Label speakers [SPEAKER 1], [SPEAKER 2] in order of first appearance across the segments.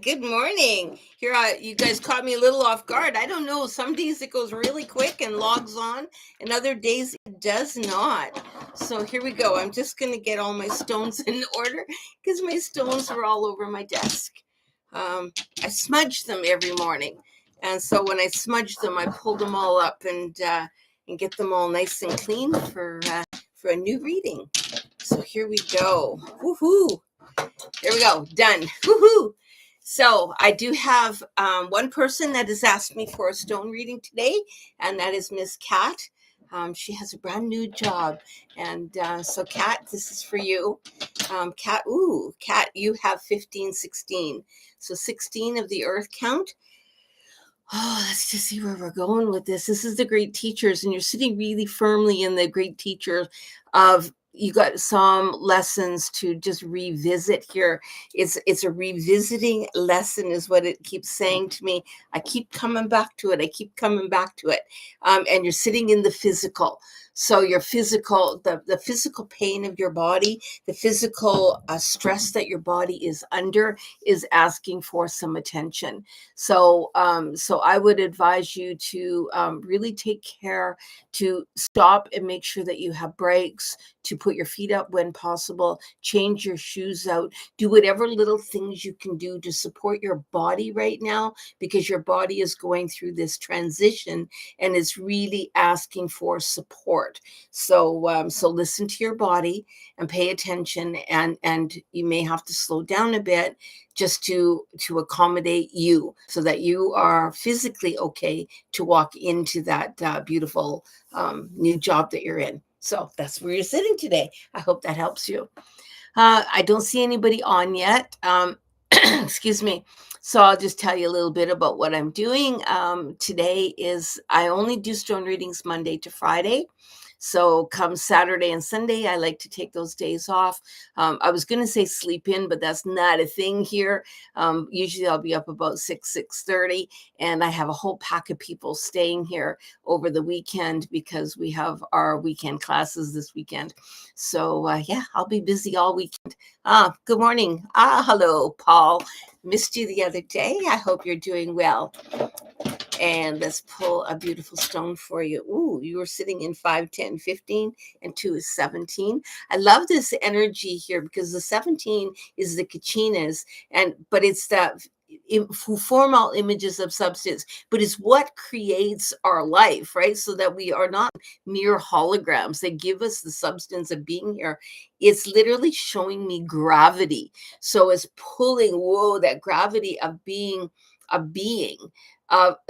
[SPEAKER 1] Good morning. Here, you guys caught me a little off guard. I don't know. Some days it goes really quick and logs on, and other days it does not. So here we go. I'm just going to get all my stones in order because my stones are all over my desk. I smudge them every morning, and so when I smudge them, I pull them all up and get them all nice and clean for a new reading. So here we go. Woohoo! There we go. Done. Woohoo! So I do have one person that has asked me for a stone reading today, and that is Miss Kat. She has a brand new job, and so Kat, this is for you. Kat, you have 15, 16. So 16 of the earth count. Oh, let's just see where we're going with this. This is the great teachers, and you're sitting really firmly in the great teachers of, you got some lessons to just revisit here. It's a revisiting lesson is what it keeps saying to me. I keep coming back to it. And you're sitting in the physical. So your physical, the physical pain of your body, the physical stress that your body is under is asking for some attention. So I would advise you to really take care to stop and make sure that you have breaks, to put your feet up when possible, change your shoes out, do whatever little things you can do to support your body right now, because your body is going through this transition and is really asking for support. So listen to your body and pay attention, and you may have to slow down a bit just to accommodate you so that you are physically okay to walk into that beautiful new job that you're in. So that's where you're sitting today. I hope that helps you. I don't see anybody on yet. Excuse me. So I'll just tell you a little bit about what I'm doing. Today is, I only do stone readings Monday to Friday. So come Saturday and Sunday, I like to take those days off. I was going to say sleep in, but that's not a thing here. Usually I'll be up about 6:30, and I have a whole pack of people staying here over the weekend because we have our weekend classes this weekend. So I'll be busy all weekend. Good morning. Hello, Paul. Missed you the other day. I hope you're doing well. And let's pull a beautiful stone for you. Ooh, you were sitting in 5, 10, 15, and 2 is 17. I love this energy here because the 17 is the kachinas, but it's that who form all images of substance, but it's what creates our life, right? So that we are not mere holograms that give us the substance of being here. It's literally showing me gravity. So it's pulling, that gravity of being a being.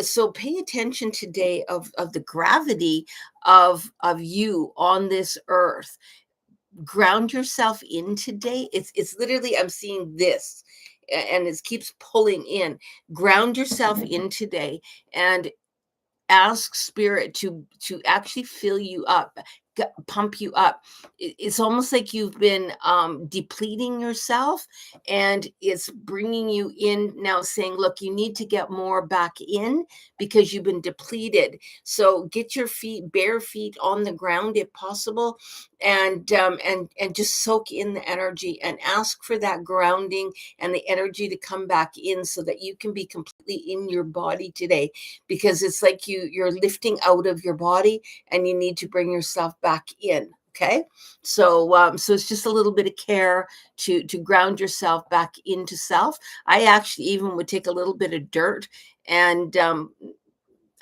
[SPEAKER 1] So pay attention today of the gravity of you on this earth. Ground yourself in today. It's literally, I'm seeing this, and it keeps pulling in. Ground yourself in today and ask spirit to actually fill you up, pump you up. It's almost like you've been depleting yourself, and it's bringing you in now, saying, look, you need to get more back in because you've been depleted. So get your bare feet on the ground if possible, and just soak in the energy and ask for that grounding and the energy to come back in so that you can be completely in your body today, because it's like you're lifting out of your body and you need to bring yourself back in. Okay. So it's just a little bit of care to ground yourself back into self. I actually even would take a little bit of dirt, and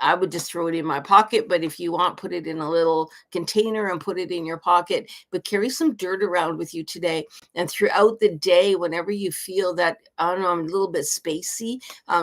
[SPEAKER 1] I would just throw it in my pocket, but if you want, put it in a little container and put it in your pocket, but carry some dirt around with you today. And throughout the day, whenever you feel that, I don't know, I'm a little bit spacey,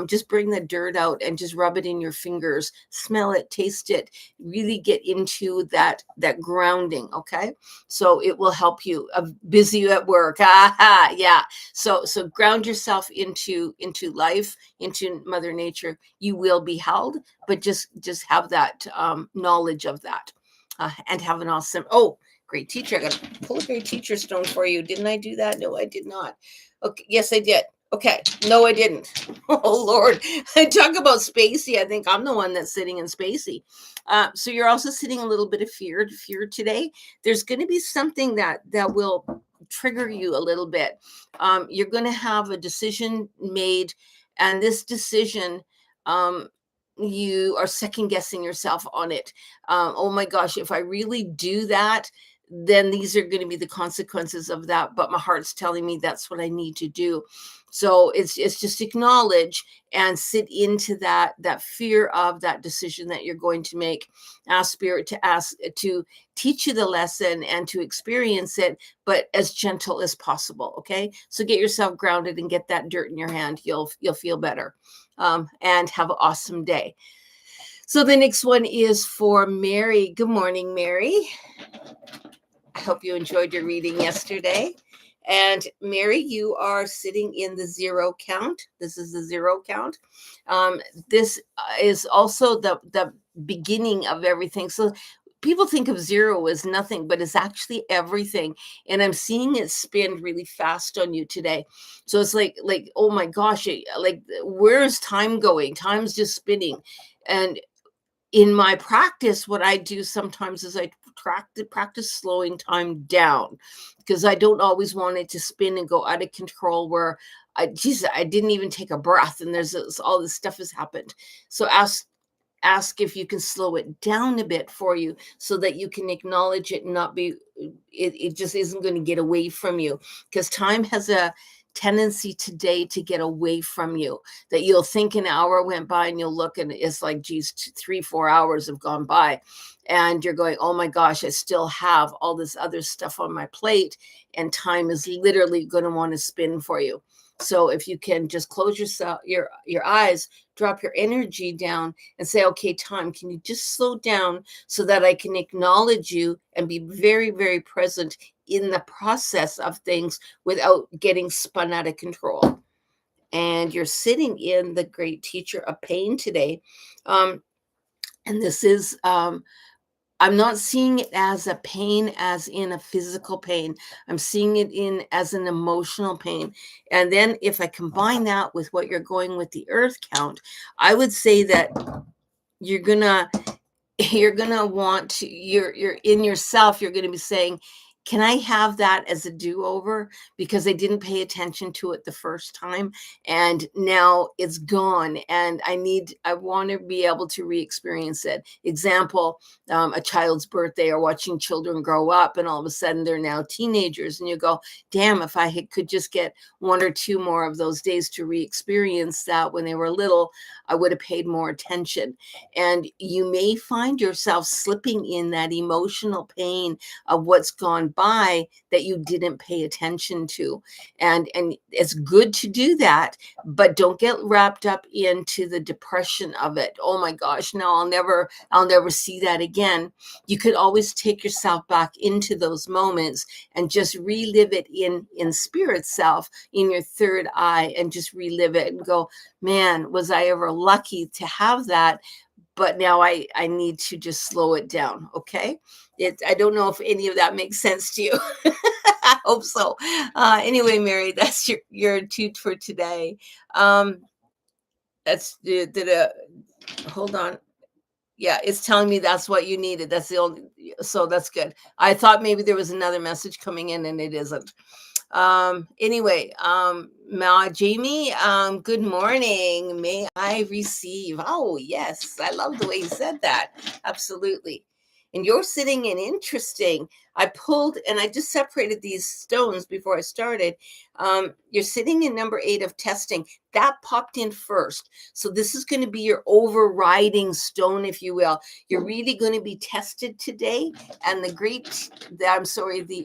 [SPEAKER 1] just bring the dirt out and just rub it in your fingers, smell it, taste it, really get into that grounding. Okay. So it will help you. Busy at work. Yeah. So ground yourself into life, into Mother Nature. You will be held, but just have that knowledge of that, and have an awesome, great teacher. I got to pull a great teacher stone for you. Didn't I do that? No, I did not. Okay. Yes, I did. Okay. No, I didn't. Oh, Lord. I talk about spacey. I think I'm the one that's sitting in spacey. So you're also sitting a little bit of fear today. There's going to be something that will trigger you a little bit. You're going to have a decision made, and this decision, um, you are second guessing yourself on it. Oh my gosh, if I really do that, then these are going to be the consequences of that. But my heart's telling me that's what I need to do. So it's just acknowledge and sit into that fear of that decision that you're going to make. Ask spirit to teach you the lesson and to experience it, but as gentle as possible. Okay, so get yourself grounded and get that dirt in your hand. You'll feel better, and have an awesome day. So the next one is for Mary. Good morning, Mary. I hope you enjoyed your reading yesterday. And Mary, you are sitting in the zero count. This is the zero count. This is also the beginning of everything. So people think of zero as nothing, but it's actually everything. And I'm seeing it spin really fast on you today. So it's like, oh my gosh, like where is time going? Time's just spinning. And in my practice, what I do sometimes is I practice slowing time down, because I don't always want it to spin and go out of control where I didn't even take a breath and all this stuff has happened. So ask if you can slow it down a bit for you so that you can acknowledge it and not be, it just isn't going to get away from you, because time has a tendency today to get away from you, that you'll think an hour went by and you'll look and it's like, geez, 3-4 hours have gone by. And you're going, oh my gosh, I still have all this other stuff on my plate, and time is literally going to want to spin for you. So if you can just close your eyes, drop your energy down and say, okay, time, can you just slow down so that I can acknowledge you and be very, very present in the process of things without getting spun out of control. And you're sitting in the great teacher of pain today. And this is, I'm not seeing it as a pain, as in a physical pain. I'm seeing it as an emotional pain. And then if I combine that with what you're going with the earth count, I would say that you're gonna want to, you're in yourself, you're gonna be saying, can I have that as a do-over? Because I didn't pay attention to it the first time, and now it's gone, and I want to be able to re-experience it. Example, a child's birthday, or watching children grow up, and all of a sudden they're now teenagers, and you go, damn, if I could just get 1 or 2 more of those days to re-experience that when they were little, I would have paid more attention. And you may find yourself slipping in that emotional pain of what's gone by that you didn't pay attention to. And it's good to do that, but don't get wrapped up into the depression of it. Oh my gosh, no, I'll never see that again. You could always take yourself back into those moments and just relive it in spirit self, in your third eye, and just relive it and go, man, was I ever lucky to have that? But now I need to just slow it down. Okay. I don't know if any of that makes sense to you. I hope so. Anyway, Mary, that's your toot for today. That's hold on. Yeah, it's telling me that's what you needed. That's the only, so that's good. I thought maybe there was another message coming in, and it isn't. Anyway, Jamie, good morning. May I receive? Oh, yes. I love the way you said that. Absolutely. And you're sitting in interesting. I pulled and I just separated these stones before I started. You're sitting in number 8 of testing. That popped in first. So this is going to be your overriding stone, if you will. You're really going to be tested today. And the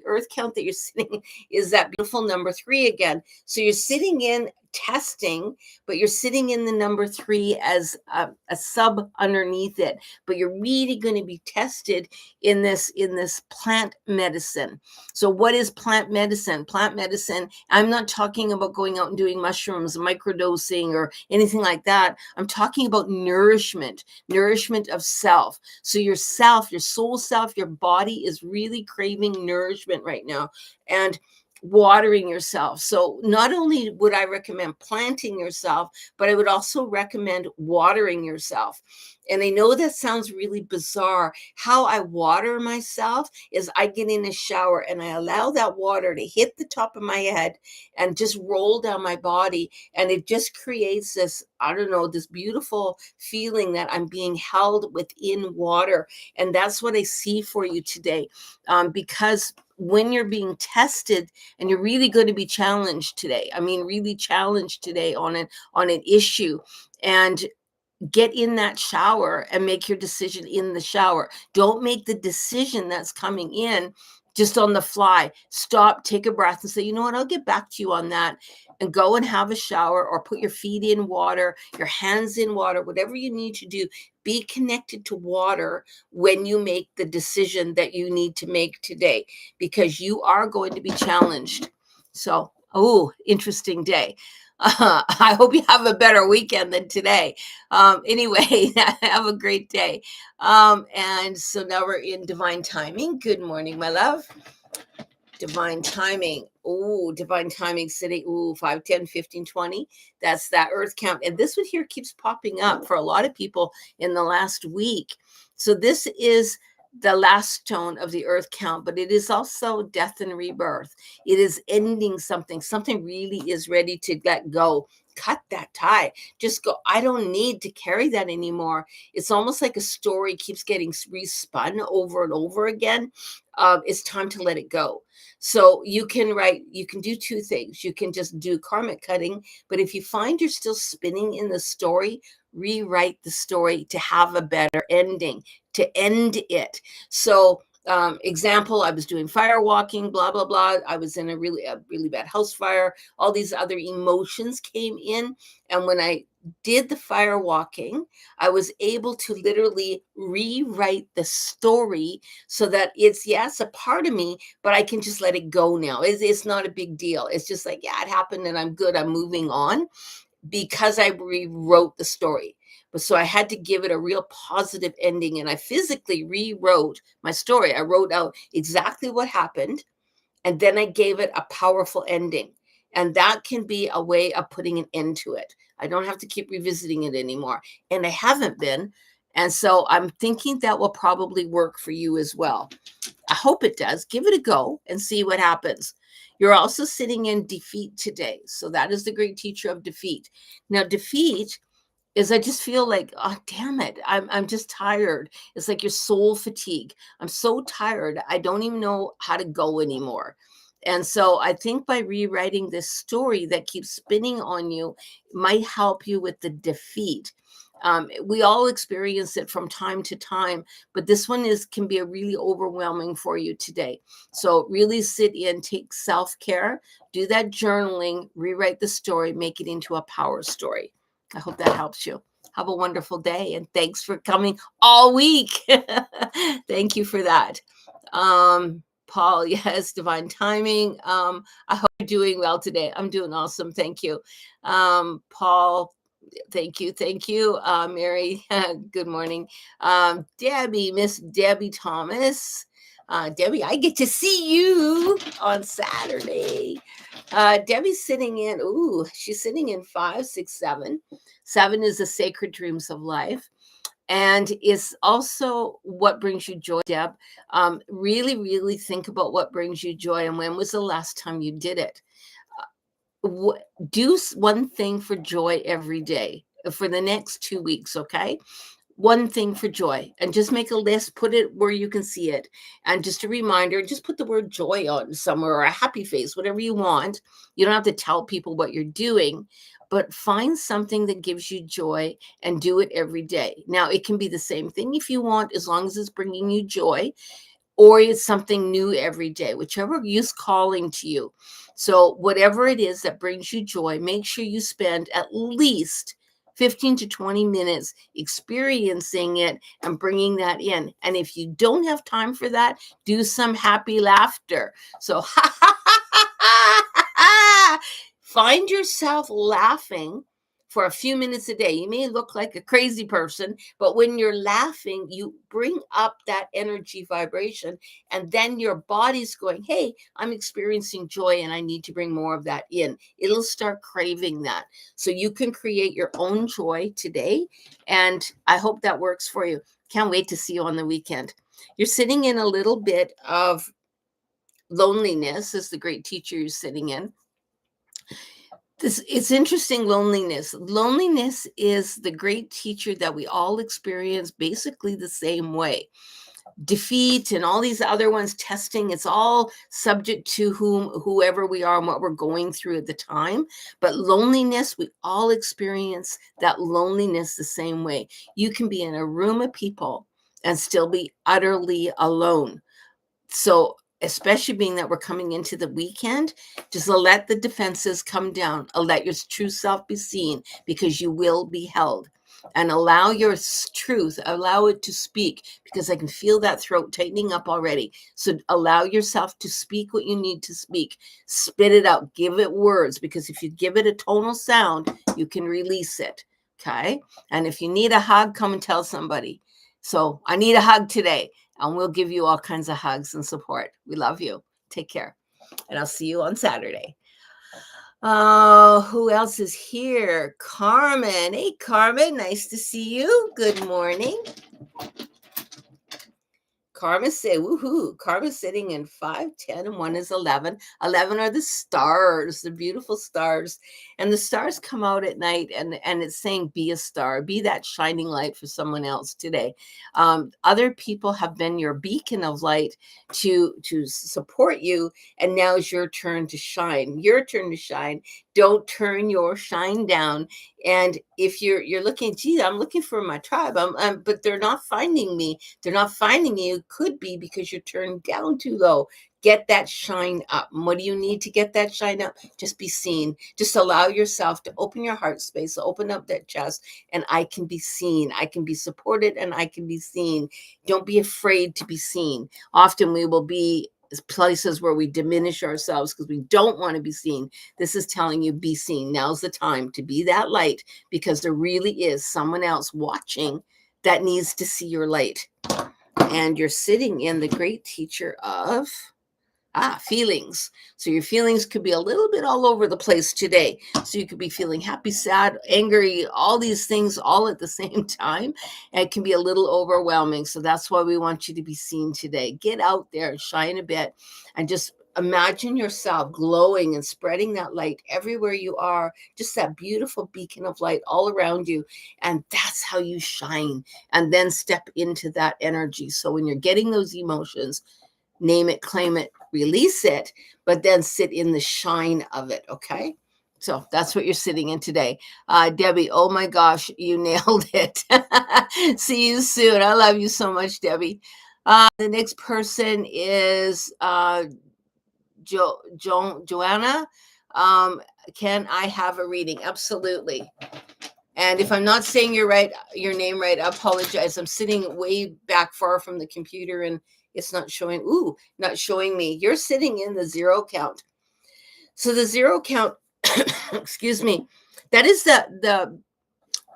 [SPEAKER 1] earth count that you're sitting is that beautiful number 3 again. So you're sitting in testing, but you're sitting in the number 3 as a sub underneath it. But you're really going to be tested in this plant medicine. So what is plant medicine? Plant medicine, I'm not talking about going out and doing mushrooms, microdosing, or anything like that. I'm talking about nourishment of self. So your soul self, your body is really craving nourishment right now. And watering yourself. So not only would I recommend planting yourself, but I would also recommend watering yourself. And I know that sounds really bizarre. How I water myself is I get in a shower and I allow that water to hit the top of my head and just roll down my body. And it just creates this, I don't know, this beautiful feeling that I'm being held within water. And that's what I see for you today. Because when you're being tested and you're really going to be challenged today, I mean, really challenged today on an issue, and get in that shower and make your decision in the shower. Don't make the decision that's coming in just on the fly. Stop, take a breath and say, you know what, I'll get back to you on that. And go and have a shower, or put your feet in water, your hands in water, whatever you need to do. Be connected to water when you make the decision that you need to make today, because you are going to be challenged. So, oh, interesting day. I hope you have a better weekend than today. Anyway, have a great day. And so now we're in divine timing. Good morning, my love. Divine timing. Oh, divine timing sitting. Ooh, 5, 10, 15, 20. That's that earth count. And this one here keeps popping up for a lot of people in the last week. So this is the last stone of the earth count, but it is also death and rebirth. It is ending something. Something really is ready to let go. Cut that tie. Just go. I don't need to carry that anymore. It's almost like a story keeps getting respun over and over again. It's time to let it go. So you can do two things. You can just do karmic cutting, but if you find you're still spinning in the story, rewrite the story to have a better ending, to end it. So example, I was doing fire walking, blah, blah, blah. I was in a really bad house fire. All these other emotions came in. And when I did the fire walking, I was able to literally rewrite the story so that it's, yes, a part of me, but I can just let it go now. It's not a big deal. It's just like, yeah, it happened and I'm good. I'm moving on, because I rewrote the story. But so I had to give it a real positive ending, and I physically rewrote my story. I wrote out exactly what happened, and then I gave it a powerful ending. And that can be a way of putting an end to it. I don't have to keep revisiting it anymore. And I haven't been. And so I'm thinking that will probably work for you as well. I hope it does. Give it a go and see what happens. You're also sitting in defeat today. So that is the great teacher of defeat. Now, defeat is, I just feel like, oh, damn it. I'm just tired. It's like your soul fatigue. I'm so tired. I don't even know how to go anymore. And so I think by rewriting this story that keeps spinning on you might help you with the defeat. We all experience it from time to time, but this one can be a really overwhelming for you today. So really sit in, take self-care, do that journaling, rewrite the story, make it into a power story. I hope that helps you. Have a wonderful day, and thanks for coming all week. Thank you for that. Paul, yes, divine timing. I hope you're doing well today. I'm doing awesome. Thank you. Paul, thank you. Mary, good morning. Debbie, Miss Debbie Thomas. Debbie, I get to see you on Saturday. Debbie's sitting in, she's sitting in 5, 6, 7. 7 is the sacred dreams of life. And it's also what brings you joy, Deb. Really, really think about what brings you joy and when was the last time you did it. Do one thing for joy every day for the next 2 weeks, okay? One thing for joy, and just make a list, put it where you can see it. And just a reminder, just put the word joy on somewhere, or a happy face, whatever you want. You don't have to tell people what you're doing, but find something that gives you joy and do it every day. Now, it can be the same thing if you want, as long as it's bringing you joy, or it's something new every day, whichever is calling to you. So whatever it is that brings you joy, make sure you spend at least 15 to 20 minutes experiencing it and bringing that in. And if you don't have time for that, do some happy laughter. So find yourself laughing for a few minutes a day. You may look like a crazy person, but when you're laughing, you bring up that energy vibration, and then your body's going, hey, I'm experiencing joy and I need to bring more of that in. It'll start craving that. So you can create your own joy today, and I hope that works for you. Can't wait to see you on the weekend. You're sitting in a little bit of loneliness, as the great teacher you're sitting in. It's interesting. Loneliness is the great teacher that we all experience basically the same way. Defeat and all these other ones, testing, it's all subject to whoever we are and what we're going through at the time. But loneliness, we all experience that loneliness the same way. You can be in a room of people and still be utterly alone. So especially being that we're coming into the weekend, just let the defenses come down. Let your true self be seen, because you will be held. And allow your truth, allow it to speak, because I can feel that throat tightening up already. So allow yourself to speak what you need to speak. Spit it out. Give it words, because if you give it a tonal sound, you can release it. Okay? And if you need a hug, come and tell somebody. So I need a hug today. And we'll give you all kinds of hugs and support. We love you. Take care. And I'll see you on Saturday. Who else is here? Carmen. Hey, Carmen. Nice to see you. Good morning. Karma say, woohoo. Karma's sitting in 5, 10, and 1 is 11. 11 are the stars, the beautiful stars. And the stars come out at night, and it's saying, be a star, be that shining light for someone else today. Other people have been your beacon of light to support you. And now is your turn to shine. Your turn to shine. Don't turn your shine down. And if you're looking, gee, I'm looking for my tribe, but they're not finding me. They're not finding you. Could be because you're turned down too low. Get that shine up. And what do you need to get that shine up? Just be seen. Just allow yourself to open your heart space, open up that chest, and I can be seen. I can be supported, and I can be seen. Don't be afraid to be seen. Often we will be places where we diminish ourselves because we don't want to be seen. This is telling you, be seen. Now's the time to be that light, because there really is someone else watching that needs to see your light. And you're sitting in the great teacher of feelings. So your feelings could be a little bit all over the place today. So you could be feeling happy, sad, angry, all these things all at the same time. And it can be a little overwhelming. So that's why we want you to be seen today. Get out there and shine a bit, and just imagine yourself glowing and spreading that light everywhere you are, just that beautiful beacon of light all around you. And that's how you shine. And then step into that energy. So when you're getting those emotions, name it, claim it, release it, but then sit in the shine of it. Okay. So that's what you're sitting in today. Debbie, oh my gosh, you nailed it. See you soon. I love you so much, Debbie. The next person is Joanna. Can I have a reading? Absolutely. And if I'm not saying your name right, I apologize. I'm sitting way back far from the computer, and it's not showing me. You're sitting in the 0 count. So the 0 count, excuse me, that is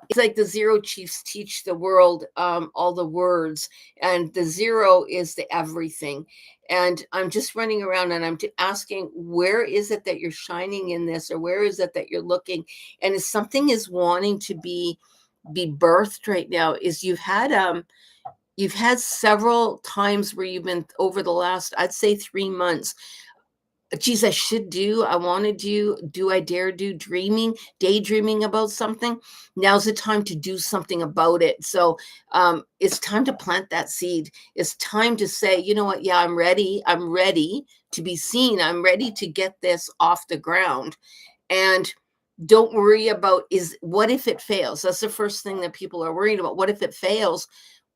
[SPEAKER 1] it's like the 0 chiefs teach the world all the words, and the 0 is the everything. And I'm just running around, and I'm asking, where is it that you're shining in this, or where is it that you're looking? And if something is wanting to be birthed right now, is you've had several times where you've been, over the last, I'd say 3 months, geez, I want to do I dare do, daydreaming about something. Now's the time to do something about it. So it's time to plant that seed. It's time to say, you know what? Yeah, I'm ready to be seen. I'm ready to get this off the ground. And don't worry about, what if it fails? That's the first thing that people are worried about. What if it fails?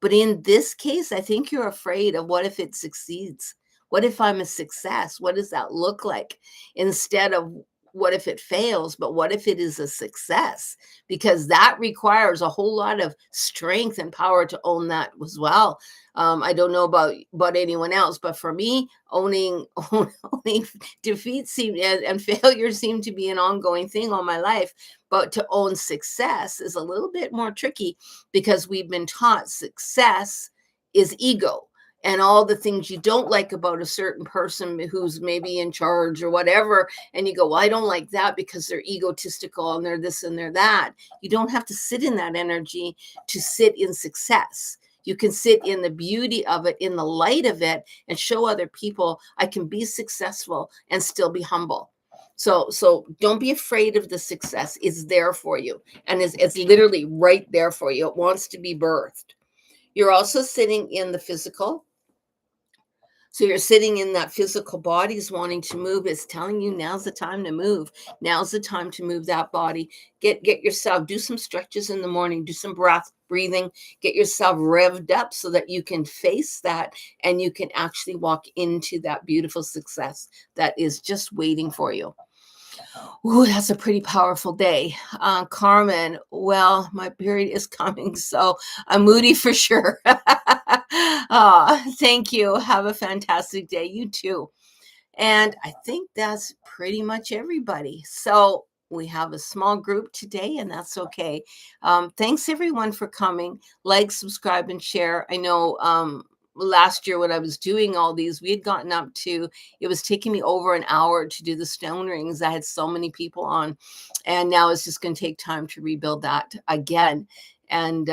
[SPEAKER 1] But in this case, I think you're afraid of, what if it succeeds? What if I'm a success? What does that look like? Instead of, what if it fails, but what if it is a success? Because that requires a whole lot of strength and power to own that as well. I don't know about anyone else, but for me, owning owning defeat and failure seem to be an ongoing thing all my life. But to own success is a little bit more tricky because we've been taught success is ego and all the things you don't like about a certain person who's maybe in charge or whatever. And you go, well, I don't like that because they're egotistical and they're this and they're that. You don't have to sit in that energy to sit in success. You can sit in the beauty of it, in the light of it, and show other people I can be successful and still be humble. So don't be afraid of the success. It's there for you. And it's literally right there for you. It wants to be birthed. You're also sitting in the physical. So you're sitting in that physical body's wanting to move. It's telling you now's the time to move. Now's the time to move that body. Get yourself, do some stretches in the morning, do some breathing, get yourself revved up so that you can face that and you can actually walk into that beautiful success that is just waiting for you. Ooh, that's a pretty powerful day. Carmen, well, my period is coming, so I'm moody for sure. Thank you. Have a fantastic day. You too. And I think that's pretty much everybody. So we have a small group today, and that's okay. Thanks everyone for coming. Like, subscribe, and share. I know last year when I was doing all these, we had gotten up to, it was taking me over an hour to do the stone rings. I had so many people on, and now it's just going to take time to rebuild that again. And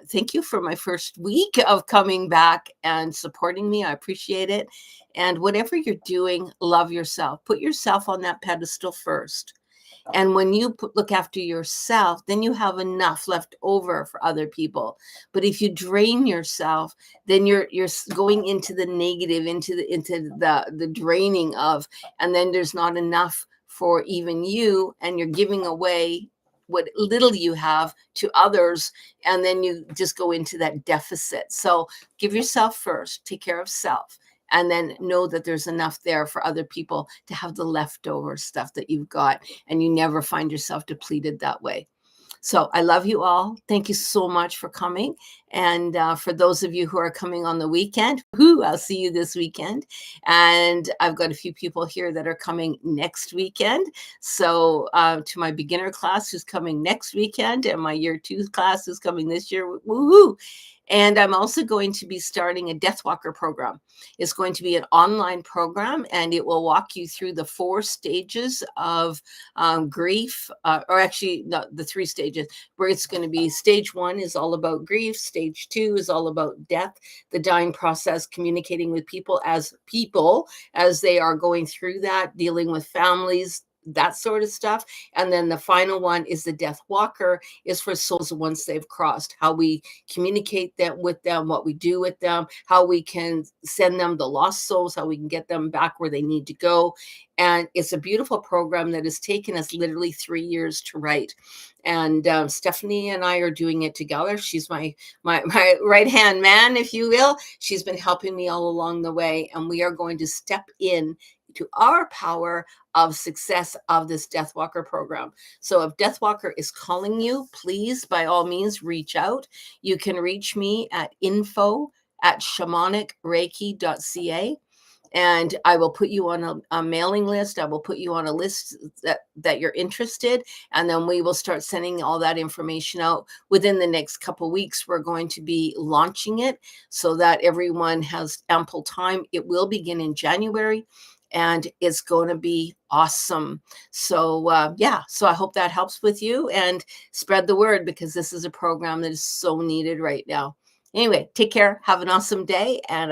[SPEAKER 1] thank you for my first week of coming back and supporting me. I appreciate it. And whatever you're doing, love yourself. Put yourself on that pedestal first. And when you look after yourself, then you have enough left over for other people. But if you drain yourself, then you're going into the negative, into the draining of, and then there's not enough for even you, and you're giving away what little you have to others, and then you just go into that deficit. So give yourself first, take care of self, and then know that there's enough there for other people to have the leftover stuff that you've got, and you never find yourself depleted that way. So I love you all. Thank you so much for coming. And for those of you who are coming on the weekend, I'll see you this weekend. And I've got a few people here that are coming next weekend. So to my beginner class who's coming next weekend, and my year 2 class who's coming this year, woohoo! And I'm also going to be starting a Death Walker program. It's going to be an online program, and it will walk you through the 4 stages of grief, or actually the 3 stages, where it's going to be stage 1 is all about grief. Stage 2 is all about death, the dying process, communicating with people as they are going through that, dealing with families, that sort of stuff. And then the final one is the Death Walker, is for souls once they've crossed, how we communicate that with them, what we do with them, how we can send them the lost souls, how we can get them back where they need to go. And it's a beautiful program that has taken us literally 3 years to write. And Stephanie and I are doing it together. She's my right hand man, if you will. She's been helping me all along the way, and we are going to step in to our power of success of this Death Walker program. So if Death Walker is calling you, please, by all means, reach out. You can reach me at info@shamanicreiki.ca. And I will put you on a mailing list. I will put you on a list that you're interested. And then we will start sending all that information out within the next couple of weeks. We're going to be launching it so that everyone has ample time. It will begin in January, and it's going to be awesome. So so I hope that helps with you, and spread the word, because this is a program that is so needed right now. Anyway, take care. Have an awesome day. And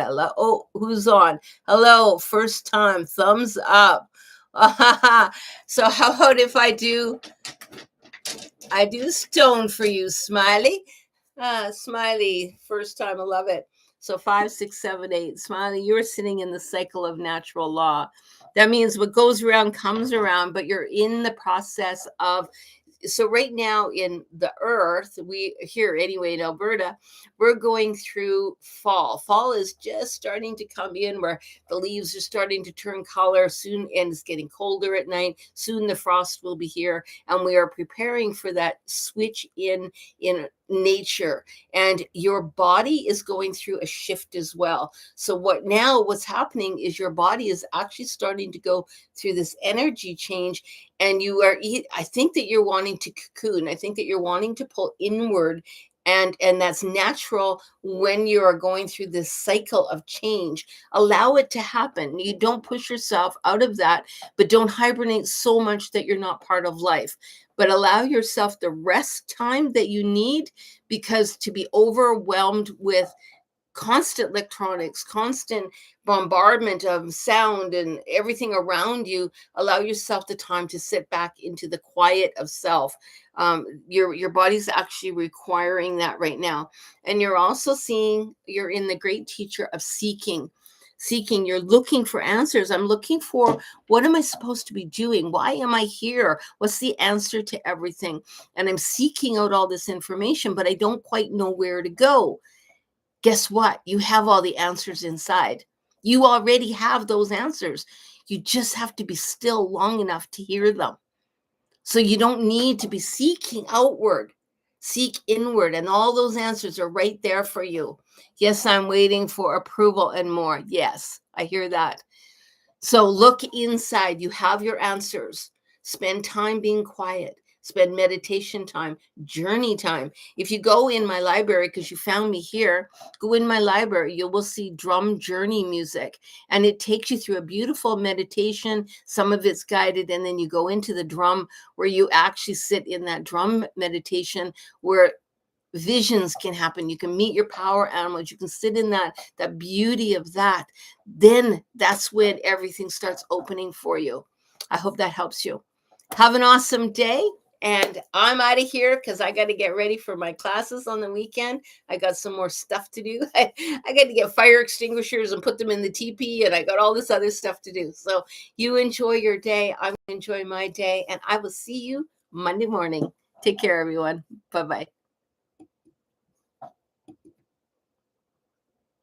[SPEAKER 1] who's on? Hello, first time, thumbs up. So how about if I do stone for you, Smiley? Smiley, first time, I love it. So 5, 6, 7, 8. Smiley, you're sitting in the cycle of natural law. That means what goes around comes around, but you're in the process of so right now in the earth, we here anyway in Alberta, we're going through fall. Fall is just starting to come in, where the leaves are starting to turn color soon, and it's getting colder at night. Soon the frost will be here, and we are preparing for that switch in nature. And your body is going through a shift as well. So what's happening is your body is actually starting to go through this energy change, and I think that you're wanting to cocoon. I think that you're wanting to pull inward, and that's natural when you are going through this cycle of change. Allow it to happen. You don't push yourself out of that, but don't hibernate so much that you're not part of life. But allow yourself the rest time that you need, because to be overwhelmed with constant electronics, constant bombardment of sound and everything around you, allow yourself the time to sit back into the quiet of self. Your body's actually requiring that right now. And you're also seeing, you're in the great teacher of seeking. You're looking for answers. I'm looking for, what am I supposed to be doing? Why am I here? What's the answer to everything? And I'm seeking out all this information, but I don't quite know where to go. Guess what? You have all the answers inside. You already have those answers. You just have to be still long enough to hear them. So you don't need to be seeking outward. Seek inward, and all those answers are right there for you. Yes, I'm waiting for approval and more. Yes, I hear that. So look inside. You have your answers. Spend time being quiet. Spend meditation time, journey time. If you go in my library, because you found me here, go in my library, you will see drum journey music. And it takes you through a beautiful meditation. Some of it's guided. And then you go into the drum, where you actually sit in that drum meditation, where visions can happen. You can meet your power animals. You can sit in that beauty of that. Then that's when everything starts opening for you. I hope that helps you. Have an awesome day. And I'm out of here, because I got to get ready for my classes on the weekend. I got some more stuff to do. I got to get fire extinguishers and put them in the teepee, and I got all this other stuff to do. So you enjoy your day. I'm going to enjoy my day, and I will see you Monday morning. Take care, everyone. Bye-bye.